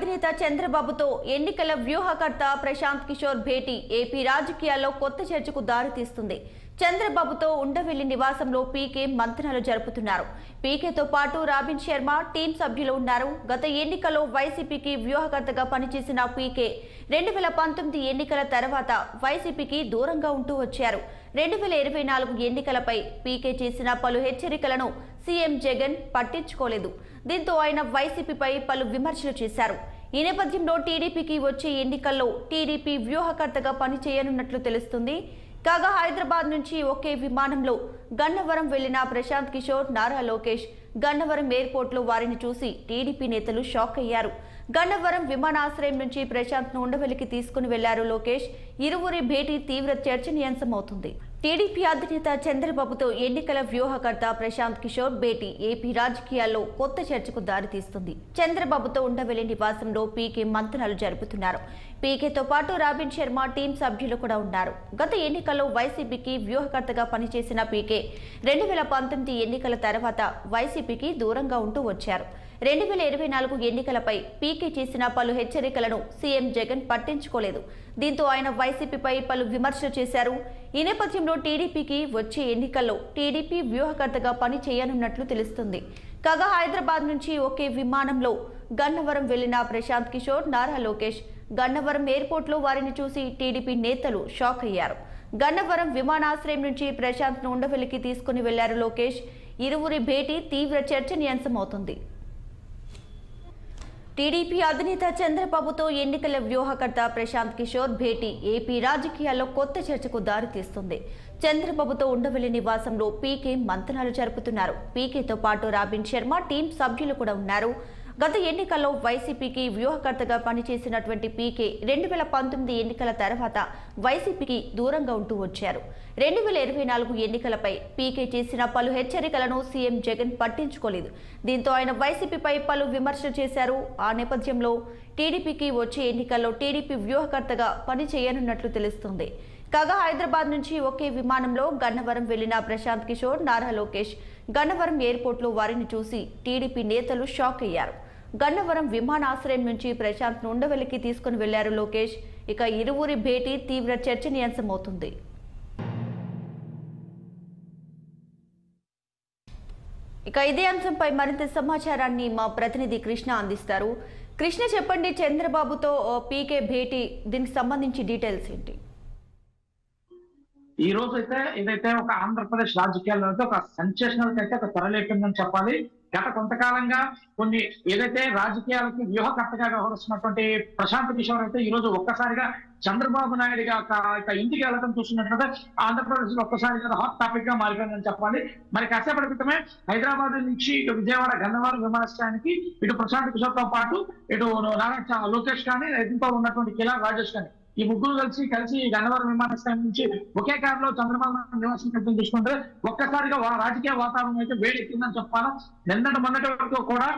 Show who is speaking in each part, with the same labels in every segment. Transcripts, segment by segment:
Speaker 1: నేత చంద్రబాబుతో ఎన్నికల వ్యూహకర్త ప్రశాంత్ కిషోర్ భేటీ ఏపీ రాజకీయాల్లో కొత్త చర్చకు దారితీస్తుంది. చంద్రబాబుతో ఉండవెల్లి నివాసంలో పీకే మంతనాలు జరుపుతున్నారు. పీకేతో పాటు రాబిన్ శర్మ టీం సభ్యులు ఉన్నారు. గత ఎన్నికల్లో వైసీపీకి వ్యూహకర్తగా పనిచేసిన పీకే 2019 ఎన్నికల తర్వాత వైసీపీకి దూరంగా ఉంటూ వచ్చారు. 2024 ఎన్నికలపై పీకే చేసిన పలు హెచ్చరికలను సీఎం జగన్ పట్టించుకోలేదు. దీంతో ఆయన వైసీపీపై పలు విమర్శలు చేశారు. ఈ నేపథ్యంలో టీడీపీకి వచ్చే ఎన్నికల్లో టీడీపీ వ్యూహకర్తగా పనిచేయనున్నట్లు తెలుస్తుంది. కాగా హైదరాబాద్ నుంచి ఒకే విమానంలో గన్నవరం వెళ్లిన ప్రశాంత్ కిషోర్, నారా లోకేష్ గన్నవరం ఎయిర్పోర్ట్లో వారిని చూసి టీడీపీ నేతలు షాక్ అయ్యారు. గన్నవరం విమానాశ్రయం నుంచి ప్రశాంత్ ను ఉండవెల్లికి తీసుకుని వెళ్లారు లోకేష్. ఇరువురి భేటీ తీవ్ర చర్చనీయాంశమవుతుంది. టీడీపీ అధినేత చంద్రబాబుతో ఎన్నికల వ్యూహకర్త ప్రశాంత్ కిషోర్ భేటీ ఏపీ రాజకీయాల్లో కొత్త చర్చకు దారితీస్తుంది. చంద్రబాబుతో ఉండవెల్లి నివాసంలో పీకే మంతనాలు జరుపుతున్నారు. పీకేతో పాటు రాబిన్ శర్మ టీం సభ్యులు కూడా ఉన్నారు. గత ఎన్నికల్లో వైసీపీకి వ్యూహకర్తగా పనిచేసిన పీకే 2019 ఎన్నికల తర్వాత వైసీపీకి దూరంగా ఉంటూ వచ్చారు. 2024 ఎన్నికలపై పీకే చేసిన పలు హెచ్చరికలను సీఎం జగన్ పట్టించుకోలేదు. దీంతో ఆయన వైసీపీపై పలు విమర్శలు చేశారు. ఈ నేపథ్యంలో టీడీపీకి వచ్చే ఎన్నికల్లో టీడీపీ వ్యూహకర్తగా పని చేయనున్నట్లు తెలుస్తుంది. కాగా హైదరాబాద్ నుంచి ఒకే విమానంలో గన్నవరం వెళ్లిన ప్రశాంత్ కిషోర్, నారా లోకేష్ గన్నవరం ఎయిర్పోర్ట్లో వారిని చూసి టీడీపీ నేతలు షాక్ అయ్యారు. గన్నవరం విమానాశ్రయం నుంచి ప్రశాంత్ ను ఉండవెల్లికి తీసుకుని వెళ్లారు లోకేష్. ఇరువురి భేటీ తీవ్ర చర్చనీయాంశమవుతుంది. టీడీపీ అధినేత చంద్రబాబుతో ఎన్నికల వ్యూహకర్త ప్రశాంత్ కిషోర్ భేటీ ఏపీ రాజకీయాల్లో కొత్త చర్చకు దారితీస్తుంది. చంద్రబాబుతో ఉండవెల్లి నివాసంలో పీకే మంతనాలు జరుపుతున్నారు. పీకేతో పాటు రాబిన్ శర్మ టీం సభ్యులు కూడా ఉన్నారు. గత ఎన్నికల్లో వైసీపీకి వ్యూహకర్తగా పనిచేసినటువంటి పీకే 2019 ఎన్నికల తర్వాత వైసీపీకి దూరంగా ఉంటూ వచ్చారు. 2024 ఎన్నికలపై పీకే చేసిన పలు హెచ్చరికలను సీఎం జగన్ పట్టించుకోలేదు. దీంతో ఆయన వైసీపీపై పలు విమర్శలు చేశారు. ఆ నేపథ్యంలో టీడీపీకి వచ్చే ఎన్నికల్లో టీడీపీ వ్యూహకర్తగా పని చేయనున్నట్లు తెలుస్తుంది. కాగా హైదరాబాద్ నుంచి ఒకే విమానంలో గన్నవరం వెళ్లిన ప్రశాంత్ కిషోర్, నారా లోకేష్ గన్నవరం ఎయిర్పోర్ట్లో వారిని చూసి టీడీపీ నేతలు షాక్ అయ్యారు. గన్నవరం విమానాశ్రయం నుంచి ప్రశాంత్ ను ఉండవెల్లికి తీసుకుని వెళ్లారు లోకేష్. ఇక ఇరువురి భేటీ తీవ్ర చర్చనీయాంశమవుతుంది. ఇక ఇదే అంశంపై మరింత సమాచారాన్ని మా ప్రతినిధి కృష్ణ అందిస్తారు. కృష్ణ, చెప్పండి, చంద్రబాబుతో పీకే భేటీ, దీనికి సంబంధించి డీటెయిల్స్ ఏంటి?
Speaker 2: ఈ రోజు అయితే ఏదైతే ఒక ఆంధ్రప్రదేశ్ రాజకీయాల్లో అయితే ఒక సెన్సేషనల్ అయితే ఒక తెరలేపిందని చెప్పాలి. గత కొంతకాలంగా కొన్ని ఏదైతే రాజకీయాలకి వ్యూహకర్తగా వ్యవహరిస్తున్నటువంటి ప్రశాంత్ కిషోర్ అయితే ఈ రోజు ఒక్కసారిగా చంద్రబాబు నాయుడుగా ఇంటికి వెళ్ళడం చూస్తున్నట్లయితే ఆంధ్రప్రదేశ్ లో ఒక్కసారిగా హాట్ టాపిక్ గా మారిపోయిందని చెప్పాలి. మరి కాసేపటి క్రితమే హైదరాబాద్ నుంచి ఇటు విజయవాడ గన్నవరం విమానాశ్రయానికి ఇటు ప్రశాంత్ కిషోర్ తో పాటు ఇటు నారా లోకేష్ కానీ దీంతో ఉన్నటువంటి కిలా రాజేష్ కానీ ఈ ముగ్గురు కలిసి గన్నవరం విమానాశ్రయం నుంచి ఒకే కారులో చంద్రబాబు నాయుడు నివాసం చూసుకుంటే ఒక్కసారిగా రాజకీయ వాతావరణం అయితే వేడెక్కిందని చెప్పాలి. మొన్నటి వరకు కూడా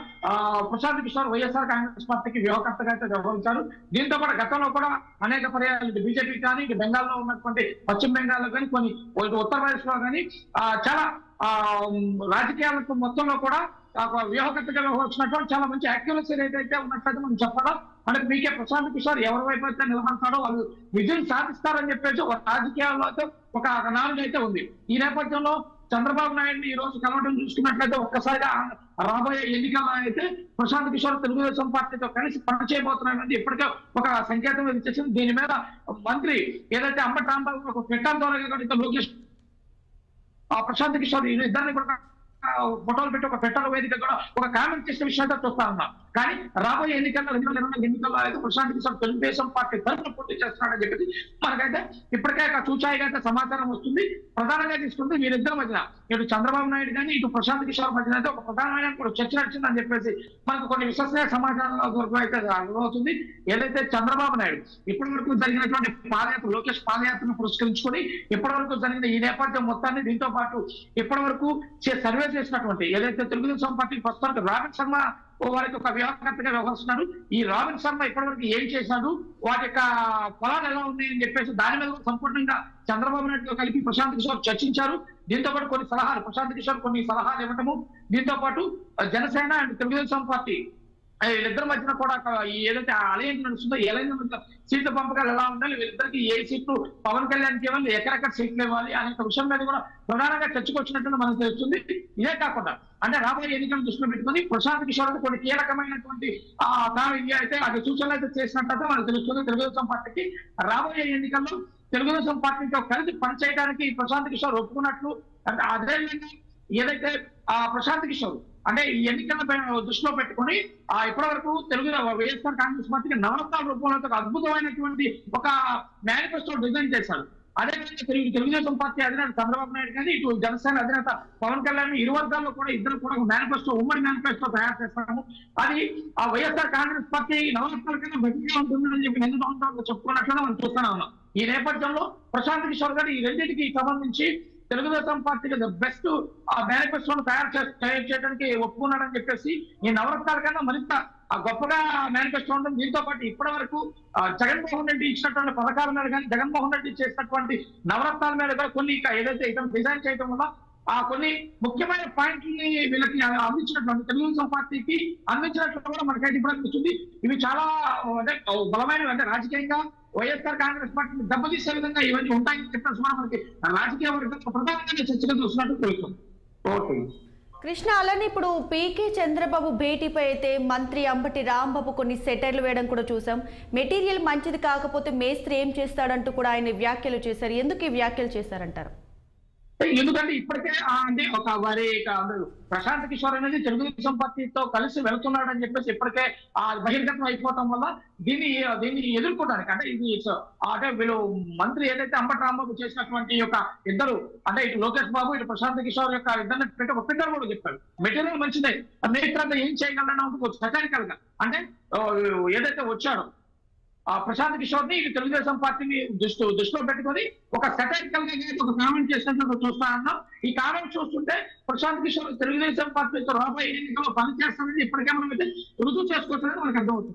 Speaker 2: ప్రశాంత్ కిషోర్ వైఎస్ఆర్ కాంగ్రెస్ పార్టీకి వ్యూహకర్తగా అయితే వ్యవహరించారు. దీంతో కూడా గతంలో కూడా అనేక పర్యాలు ఇటు బీజేపీ కానీ ఇటు బెంగాల్లో ఉన్నటువంటి పశ్చిమ బెంగాల్లో కానీ కొన్ని ఉత్తరప్రదేశ్ లో కానీ చాలా రాజకీయాలకు మొత్తంలో కూడా వ్యూహకర్తగా వ్యవహరించినటువంటి చాలా మంచి యాక్టివిటీస్ ఏదైతే ఉన్నట్లయితే మనం చెప్పాలా. అంటే మీకే ప్రశాంత్ కిషోర్ ఎవరి వైపు అయితే నిలబడతాడో వాళ్ళు విజయం సాధిస్తారని చెప్పేసి ఒక రాజకీయాల్లో అయితే ఒక నాలుగు అయితే ఉంది. ఈ నేపథ్యంలో చంద్రబాబు నాయుడిని ఈ రోజు కలవడం చూసుకున్నట్లయితే ఒక్కసారిగా రాబోయే ఎన్నికల్లో అయితే ప్రశాంత్ కిషోర్ తెలుగుదేశం పార్టీతో కలిసి పనిచేయబోతున్నాయని ఇప్పటికే ఒక సంకేతం ఇచ్చేసింది. దీని మీద మంత్రి ఏదైతే అంబటి రాంబాబు ఒక ట్విట్టర్ ద్వారా లోకేష్ ప్రశాంత్ కిషోర్ ఇద్దరిని కూడా ఫోటోలు పెట్టి ఒక ట్విట్టర్ వేదిక కూడా ఒక కామెంట్ చేసిన విషయాన్ని చూస్తా ఉన్నాం. కానీ రాబోయే ఎన్నికల్లో 2024 ఎన్నికల్లో అయితే ప్రశాంత్ కిషోర్ తెలుగుదేశం పార్టీ తరఫున పోటీ చేస్తున్నాడని చెప్పి మనకైతే ఇప్పటికే చూచాయిగా అయితే సమాచారం వస్తుంది. ప్రధానంగా తీసుకుంటే వీరిద్దరి మధ్యన ఇటు చంద్రబాబు నాయుడు కానీ ఇటు ప్రశాంత్ కిషోర్ మధ్యన అయితే ఒక ప్రధానమైన చర్చ నడిచిందని చెప్పేసి మనకు కొన్ని విశ్వసనీయ సమాచారం వరకు అయితే అర్థమవుతుంది. ఏదైతే చంద్రబాబు నాయుడు ఇప్పటి వరకు జరిగినటువంటి పాదయాత్ర లోకేష్ పాదయాత్రను పురస్కరించుకొని ఇప్పటి వరకు జరిగిన ఈ నేపథ్యం మొత్తాన్ని దీంతో పాటు ఇప్పటి వరకు సర్వే చేసినటువంటి ఏదైతే తెలుగుదేశం పార్టీ ప్రస్తుతానికి రాబిన్ శర్మ వారికి ఒక వ్యూహకర్తగా వ్యవహరిస్తున్నారు. ఈ రాబిన్ శర్మ ఇప్పటివరకు ఏం చేశాడు, వాటి యొక్క ఫలాలు ఎలా ఉన్నాయి అని చెప్పేసి దాని మీద సంపూర్ణంగా చంద్రబాబు నాయుడుతో కలిపి ప్రశాంత్ కిషోర్ చర్చించారు. దీంతో పాటు కొన్ని సలహాలు ప్రశాంత్ కిషోర్ కొన్ని సలహాలు ఇవ్వటము, దీంతో పాటు జనసేన అండ్ తెలుగుదేశం పార్టీ వీళ్ళిద్దరి మధ్యన కూడా ఏదైతే అలయన్స్ నడుస్తుందో అలయన్స్ సీట్ల పంపకాలు ఎలా ఉండాలి, వీళ్ళిద్దరికి ఏ సీట్లు పవన్ కళ్యాణ్కి ఇవ్వాలి, ఎక్కడెక్కడ సీట్లు ఇవ్వాలి అనే విషయం మీద కూడా ప్రధానంగా చర్చకొచ్చినట్టు మనకు తెలుస్తుంది. ఇదే కాకుండా అంటే రాబోయే ఎన్నికలను దృష్టిలో పెట్టుకుని ప్రశాంత్ కిషోర్ కొన్ని కీలకమైనటువంటి అయితే అది సూచనలు అయితే చేసినట్లయితే మనకు తెలుస్తుంది. తెలుగుదేశం పార్టీకి రాబోయే ఎన్నికల్లో తెలుగుదేశం పార్టీతో కలిసి పనిచేయడానికి ప్రశాంత్ కిషోర్ ఒప్పుకున్నట్లు, అంటే అదేవిధంగా ఏదైతే ప్రశాంత్ కిషోర్ అంటే ఈ ఎన్నికల దృష్టిలో పెట్టుకుని ఇప్పటి వరకు వైఎస్ఆర్ కాంగ్రెస్ పార్టీకి నవరత్నాల రూపంలో ఒక అద్భుతమైనటువంటి ఒక మేనిఫెస్టో డిజైన్ చేశారు. అదేవిధంగా తెలుగుదేశం పార్టీ అధినేత చంద్రబాబు నాయుడు కానీ ఇటు జనసేన అధినేత పవన్ కళ్యాణ్ ఇరు వర్గాల్లో కూడా ఇద్దరు కూడా మేనిఫెస్టో ఉమ్మడి మేనిఫెస్టో తయారు చేస్తాము. అది వైఎస్ఆర్ కాంగ్రెస్ పార్టీ నవరత్నాల కన్నా బెటర్గా ఉంటుందని చెప్పి ఎందుకు చెప్పుకున్నట్లుగా మనం చూస్తూనే ఉన్నాం. ఈ నేపథ్యంలో ప్రశాంత్ కిషోర్ గారు ఈ రెండింటికి సంబంధించి తెలుగుదేశం పార్టీకి బెస్ట్ మేనిఫెస్టోను తయారు చేయడానికి ఒప్పుకున్నాడని చెప్పేసి ఈ నవరత్నాల కన్నా మరింత గొప్పగా మేనిఫెస్టో ఉంటుంది. దీంతో పాటు ఇప్పటి వరకు జగన్మోహన్ రెడ్డి ఇచ్చినటువంటి పథకాల మీద కానీ జగన్మోహన్ రెడ్డి చేసినటువంటి నవరత్నాల మీద కూడా కొన్ని ఏదైతే ఇతను డిజైన్ చేయడం వల్ల కొన్ని ముఖ్యమైన పాయింట్లని వీళ్ళకి అందించినటువంటి తెలుగుదేశం పార్టీకి అందించినట్లు కూడా మనకైతే ఇప్పుడు అనిపిస్తుంది. ఇవి చాలా అంటే బలమైనవి, అంటే రాజకీయంగా వైఎస్ఆర్ కాంగ్రెస్ పార్టీని దెబ్బతీసే విధంగా ఇవన్నీ ఉంటాయని చెప్పేసి మనకి రాజకీయ వర్గంలో ప్రధానంగా చర్చగా చూసినట్టు తెలుస్తుంది. ఓకే
Speaker 1: కృష్ణ, అలానే ఇప్పుడు పీకే చంద్రబాబు భేటీపై అయితే మంత్రి అంబటి రాంబాబు కొన్ని సెటైర్లు వేయడం కూడా చూసాం. మెటీరియల్ మంచిది కాకపోతే మేస్త్రి ఏం చేస్తాడంటూ కూడా ఆయన వ్యాఖ్యలు చేశారు. ఎందుకు ఈ వ్యాఖ్యలు చేశారంటారు?
Speaker 2: ఎందుకంటే ఇప్పటికే అంటే ఒక వారి ప్రశాంత్ కిషోర్ అనేది తెలుగుదేశం పార్టీతో కలిసి వెళ్తున్నాడని చెప్పేసి ఇప్పటికే బహిర్గతం అయిపోవటం వల్ల దీన్ని ఎదుర్కోవడానికి అంటే ఇది అంటే వీళ్ళు మంత్రి ఏదైతే అంబటి రాంబాబు చేసినటువంటి యొక్క ఇద్దరు అంటే ఇటు లోకేష్ బాబు ఇటు ప్రశాంత్ కిషోర్ యొక్క ఇద్దరిని పెట్టి ఒప్పించారు కూడా చెప్పారు. మెటీరియల్ మంచిదే, నేత్రంగా ఏం చేయగలన్నా సటారికల్ గా అంటే ఏదైతే వచ్చాడో ప్రశాంత్ కిషోర్ ని తెలుగుదేశం పార్టీని దృష్టిలో పెట్టుకొని ఒక సెటైరికల్ గా ఒక కామెంట్ చేసినట్టు చూస్తానన్నాం. ఈ కామెంట్ చూస్తుంటే ప్రశాంత్ కిషోర్ తెలుగుదేశం పార్టీతో రాబోయే ఎన్నికల్లో పనిచేస్తామని ఇప్పటికే మనం అయితే రుజువు చేసుకోవచ్చని మనకు అర్థమవుతుంది.